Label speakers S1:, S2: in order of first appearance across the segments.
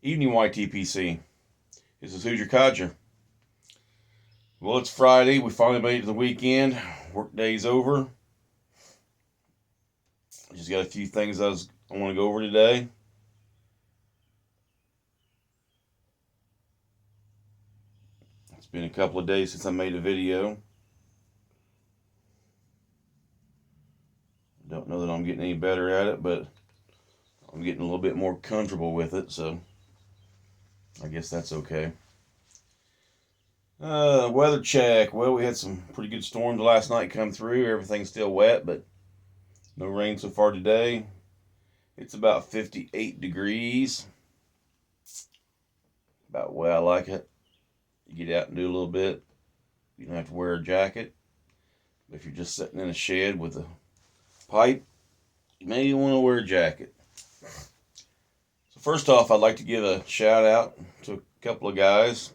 S1: Evening YTPC. This is Hoosier Codger. Well, it's Friday. We finally made it to the weekend. Work day's over. Just got a few things I want to go over today. It's been a couple of days since I made a video. Don't know that I'm getting any better at it, but I'm getting a little bit more comfortable with it, so I guess that's okay. Weather check. Well, we had some pretty good storms last night come through. Everything's still wet, but no rain so far today. It's about 58 degrees. About the way I like it. You get out and do a little bit. You don't have to wear a jacket. If you're just sitting in a shed with a pipe, you may want to wear a jacket. So first off, I'd like to give a shout out to a couple of guys.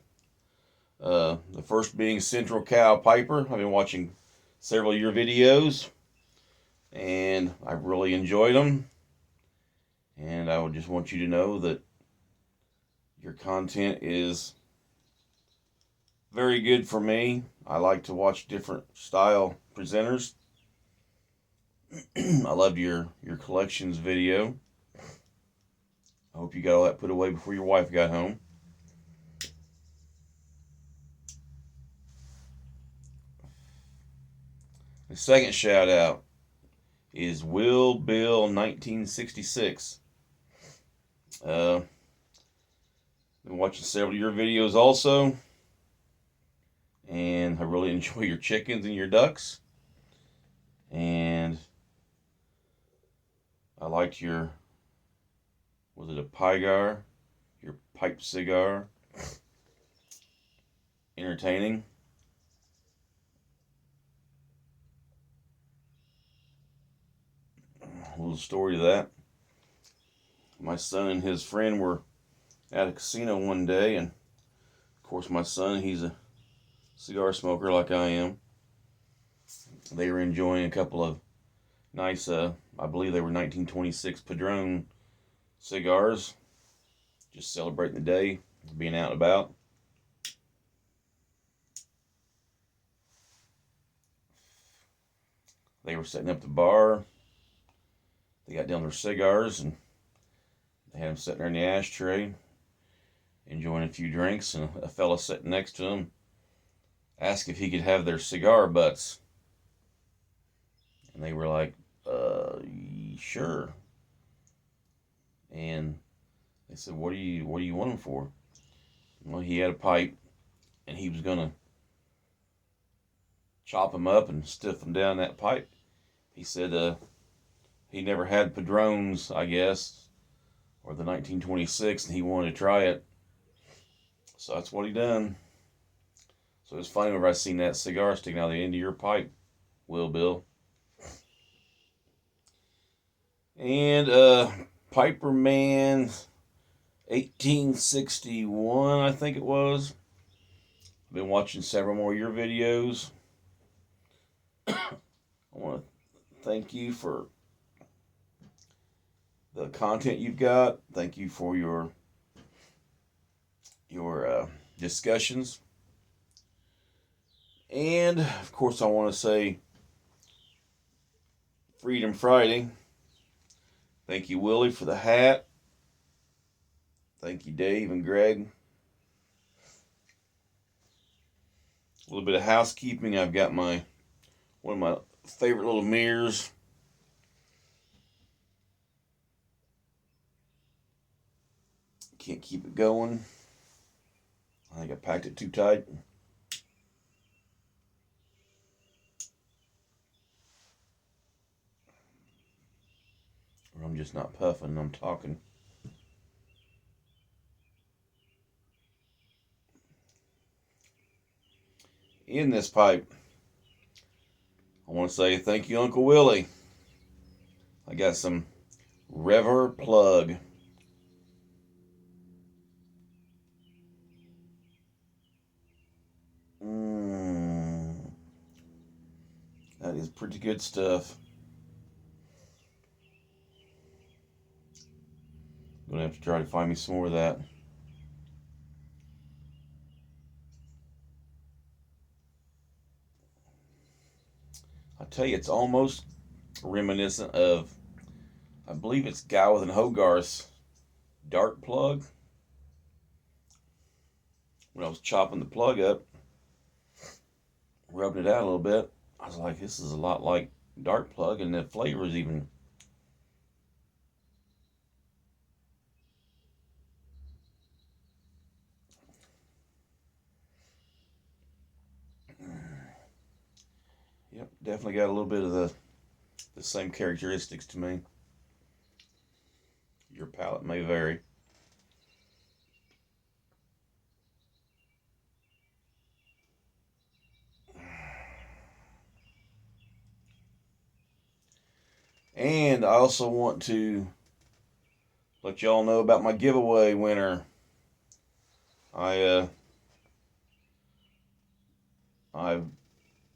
S1: The first being Central Cow Piper. I've been watching several of your videos, and I really enjoyed them. And I would just want you to know that your content is very good for me. I like to watch different style presenters. I loved your collections video. I hope you got all that put away before your wife got home. The second shout out is Will Bill 1966. Been watching several of your videos also, and I really enjoy your chickens and your ducks. And I liked your, was it a Pygar? Your pipe cigar. Entertaining. A little story to that. My son and his friend were at a casino one day, and of course my son, he's a cigar smoker like I am. They were enjoying a couple of nice, I believe they were 1926 Padron cigars, just celebrating the day, being out and about. They were setting up the bar. They got down their cigars, and they had them sitting there in the ashtray, enjoying a few drinks, and a fella sitting next to them asked if he could have their cigar butts. And they were like, sure. And they said, what do you want them for? Well, he had a pipe, and he was gonna chop them up and stiff them down that pipe. He said, he never had Padrones, I guess, or the 1926, and he wanted to try it. So that's what he done. So it's funny whenever I seen that cigar sticking out of the end of your pipe, Will Bill. And Piper Man 1861, I think it was. I've been watching several more of your videos. I want to thank you for the content you've got. Thank you for your discussions. And of course, I want to say Freedom Friday. Thank you, Willie, for the hat. Thank you, Dave and Greg. A little bit of housekeeping. I've got one of my favorite little mirrors. Can't keep it going. I think I packed it too tight. Or I'm just not puffing, I'm talking. In this pipe, I want to say thank you, Uncle Willie. I got some Rever Plug. That is pretty good stuff. I'm gonna have to try to find me some more of that. tell you, it's almost reminiscent of, I believe it's Gowith and Hogarth's Dark Plug. When I was chopping the plug up, rubbing it out a little bit, I was like, this is a lot like Dark Plug, and the flavor is even. Yep, definitely got a little bit of the same characteristics to me. Your palate may vary. And I also want to let y'all know about my giveaway winner. I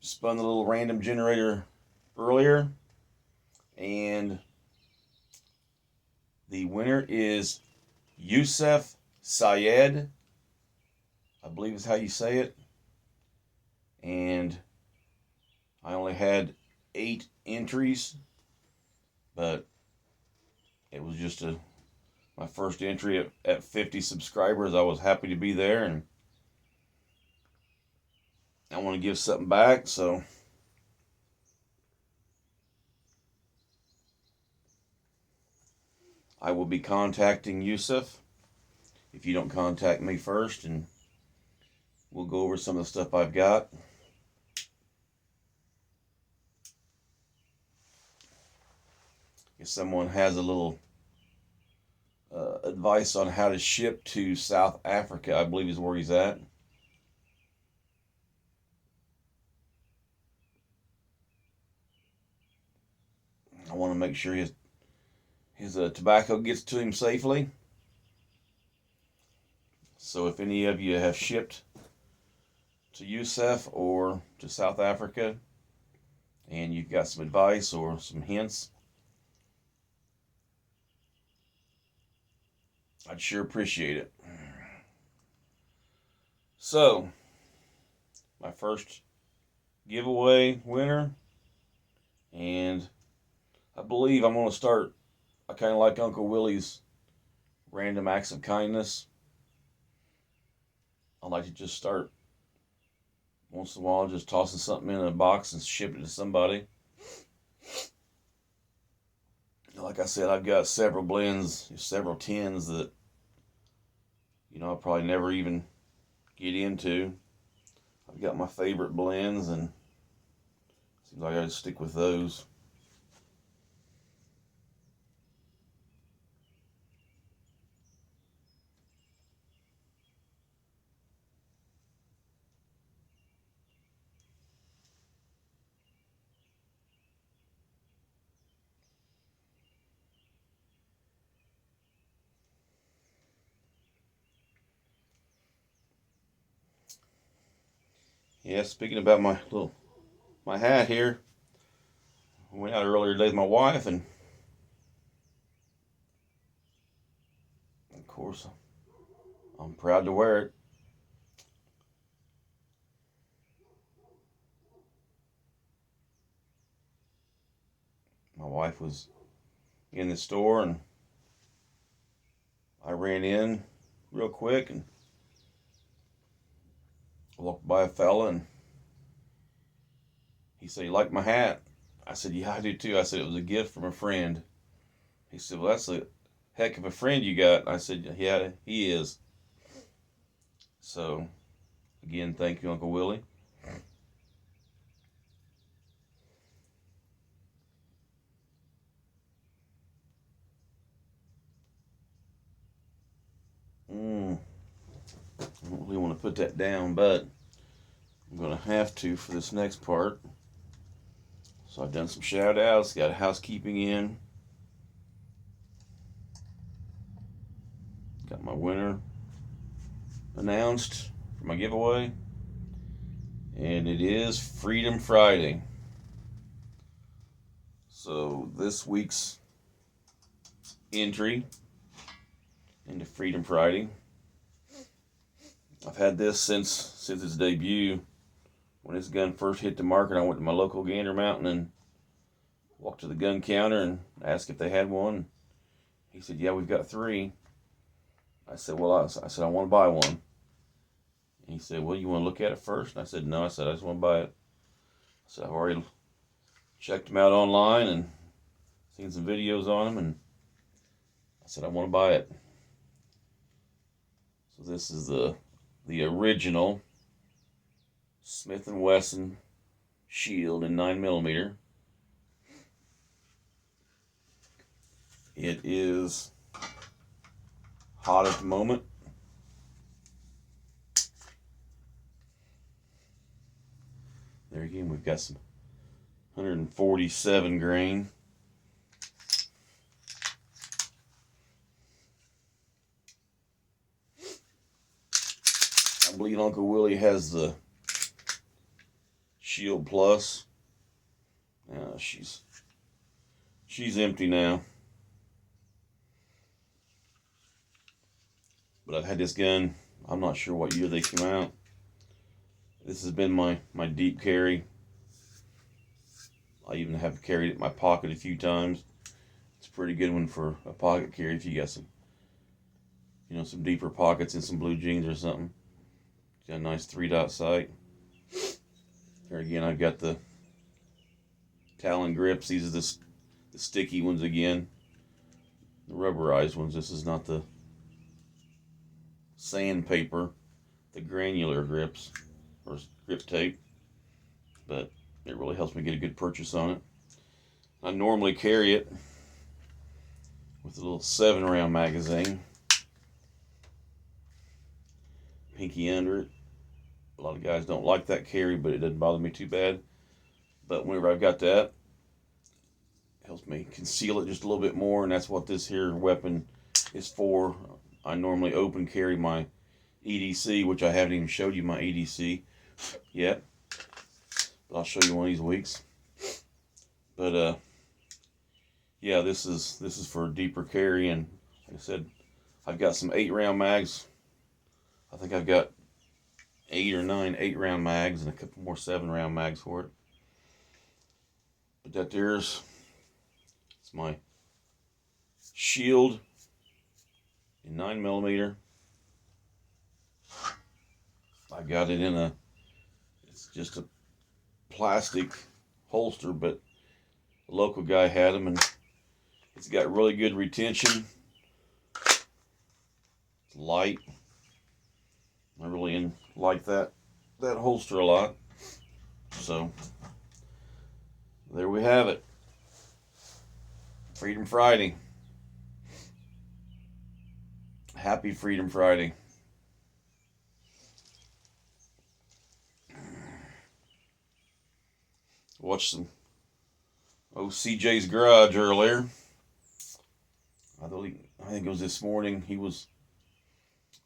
S1: spun the little random generator earlier, and the winner is Yusef Syed. I believe is how you say it. And I only had 8 entries, but it was just my first entry at 50 subscribers. I was happy to be there, and I want to give something back, so I will be contacting Yusuf if you don't contact me first, and we'll go over some of the stuff I've got. If someone has a little advice on how to ship to South Africa, I believe is where he's at. I want to make sure his tobacco gets to him safely. So if any of you have shipped to Yusuf or to South Africa, and you've got some advice or some hints, I'd sure appreciate it. So, my first giveaway winner, and I believe I'm going to start. I kind of like Uncle Willie's random acts of kindness. I like to just start once in a while, just tossing something in a box and shipping it to somebody. Like I said, I've got several blends, several tins that I'll probably never even get into. I've got my favorite blends, and it seems like I just stick with those. Yeah, speaking about my hat here, I went out earlier today with my wife, and of course I'm proud to wear it. My wife was in the store, and I ran in real quick and walked by a fella, and he said, "You like my hat?" I said, "Yeah, I do too." I said, "It was a gift from a friend." He said, "Well, that's a heck of a friend you got." I said, "Yeah, he is." So, again, thank you, Uncle Willie. I don't really want to put that down, but I'm going to have to for this next part. So I've done some shout outs, got housekeeping in, got my winner announced for my giveaway, and it is Freedom Friday. So this week's entry into Freedom Friday, I've had this since its debut when this gun first hit the market, I went to my local Gander Mountain and walked to the gun counter and asked if they had one. He said, "Yeah, we've got 3." I said, "Well, I said I want to buy one." And he said, "Well, you want to look at it first?" And I said, "No." I said, "I just want to buy it." I said, "I've already checked them out online and seen some videos on them, and I said I want to buy it." So this is the original Smith & Wesson Shield in 9mm. It is hot at the moment. There again, we've got some 147 grain. I believe Uncle Willie has the Shield Plus. She's empty now. But I've had this gun, I'm not sure what year they came out. This has been my deep carry. I even have carried it in my pocket a few times. It's a pretty good one for a pocket carry if you got some, some deeper pockets in some blue jeans or something. It's got a nice 3-dot sight. Here again, I've got the Talon grips. These are the sticky ones again. The rubberized ones. This is not the sandpaper, the granular grips or grip tape, but it really helps me get a good purchase on it. I normally carry it with a little 7-round magazine, pinky under it. A lot of guys don't like that carry, but it doesn't bother me too bad. But whenever I've got that, it helps me conceal it just a little bit more, and that's what this here weapon is for. I normally open carry my EDC, which I haven't even showed you my EDC yet, but I'll show you one of these weeks. But yeah, this is for deeper carry, and like I said, I've got some 8-round mags. I think I've got 8 or 9 8-round mags and a couple more 7-round mags for it. But that there's it's my Shield in 9mm. I got it in it's just a plastic holster, but the local guy had them, and it's got really good retention. It's light. I really like that holster a lot. So there we have it. Freedom Friday. Happy Freedom Friday. Watched some CJ's Garage earlier. I think it was this morning. He was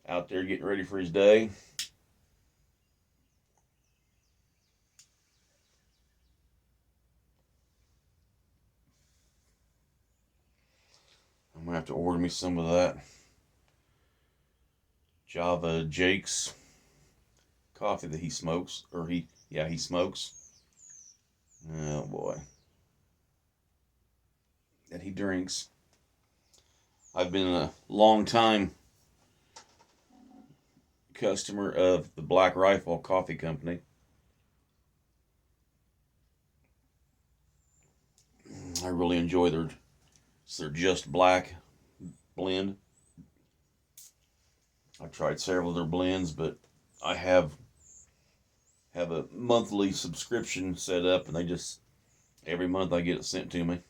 S1: out there getting ready for his day. I'm gonna have to order me some of that Java Jake's coffee that he smokes, or he smokes. Oh boy, that he drinks. I've been a long time customer of the Black Rifle Coffee Company. I really enjoy their Just Black blend. I've tried several of their blends, but I have a monthly subscription set up, and they just every month I get it sent to me.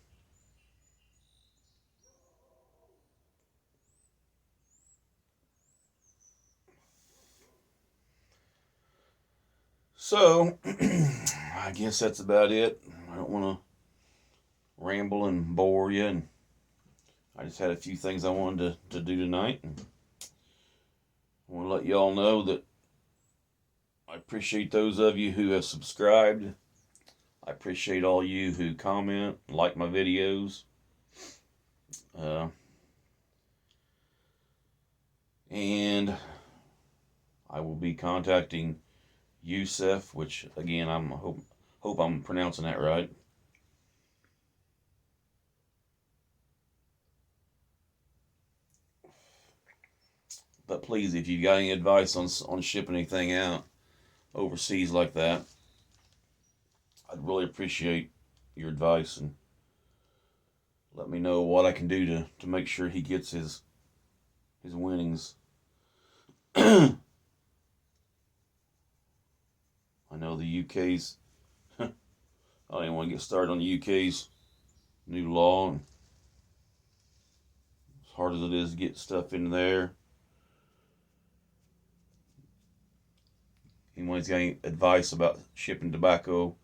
S1: So I guess that's about it. I don't want to ramble and bore you, and I just had a few things I wanted to do tonight. And I want to let y'all know that I appreciate those of you who have subscribed. I appreciate all you who comment, like my videos. And I will be contacting Youssef, which again hope I'm pronouncing that right. But please, if you got any advice on shipping anything out overseas like that, I'd really appreciate your advice, and let me know what I can do to make sure he gets his winnings. I know the UK's. I don't even want to get started on the UK's new law, and as hard as it is to get stuff in there. Anyone's got any advice about shipping tobacco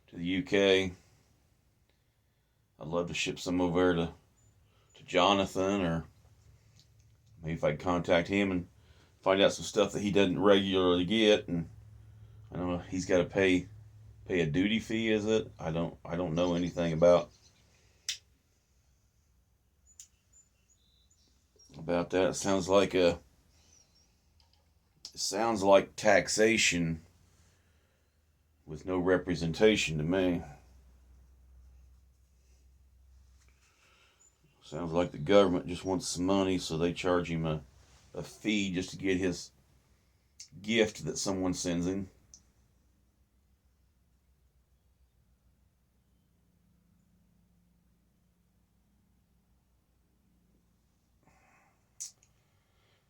S1: to the UK? I'd love to ship some over to Jonathan, or maybe if I'd contact him and find out some stuff that he doesn't regularly get. And I know he's got to pay a duty fee. Is it? I don't know anything about that. It sounds like taxation with no representation to me. Sounds like the government just wants some money, so they charge him a fee just to get his gift that someone sends him.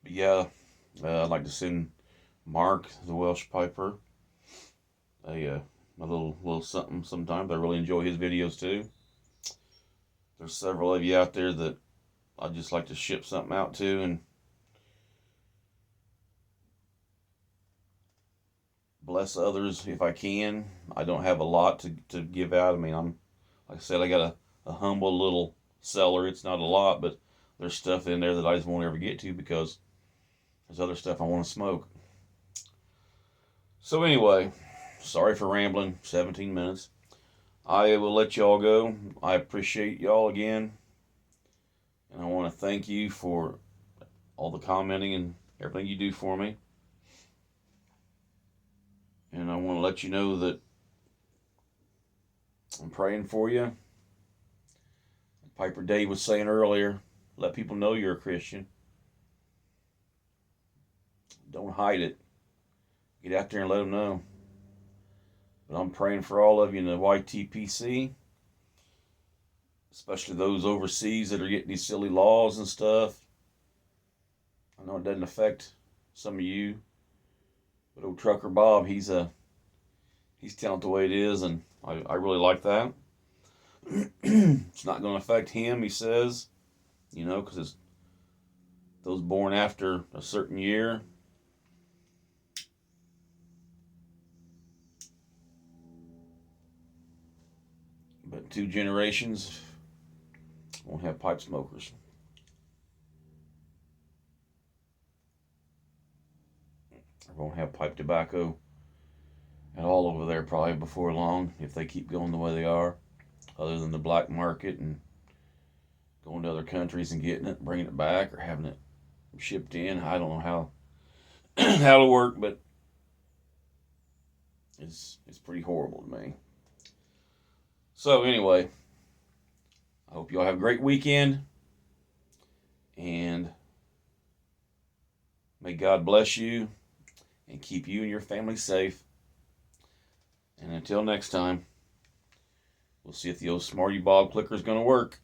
S1: But yeah, I'd like to send Mark, the Welsh Piper, a little something sometimes. I really enjoy his videos too. There's several of you out there that I'd just like to ship something out to, and bless others if I can. I don't have a lot to give out. I mean, like I said, I got a humble little cellar. It's not a lot, but there's stuff in there that I just won't ever get to because there's other stuff I want to smoke. So anyway, sorry for rambling. 17 minutes. I will let y'all go. I appreciate y'all again, and I want to thank you for all the commenting and everything you do for me. And I want to let you know that I'm praying for you. Piper Dave was saying earlier, let people know you're a Christian. Don't hide it. Get out there and let them know. But I'm praying for all of you in the YTPC, especially those overseas that are getting these silly laws and stuff. I know it doesn't affect some of you, but old Trucker Bob, he's telling it the way it is, and I really like that. It's not going to affect him, he says, because it's those born after a certain year. But 2 generations won't have pipe smokers. Or won't have pipe tobacco at all over there probably before long if they keep going the way they are, other than the black market and going to other countries and getting it, bringing it back, or having it shipped in. I don't know how how to work, but it's pretty horrible to me. So anyway, I hope y'all have a great weekend, and may God bless you and keep you and your family safe. And until next time, we'll see if the old Smarty Bob clicker is going to work.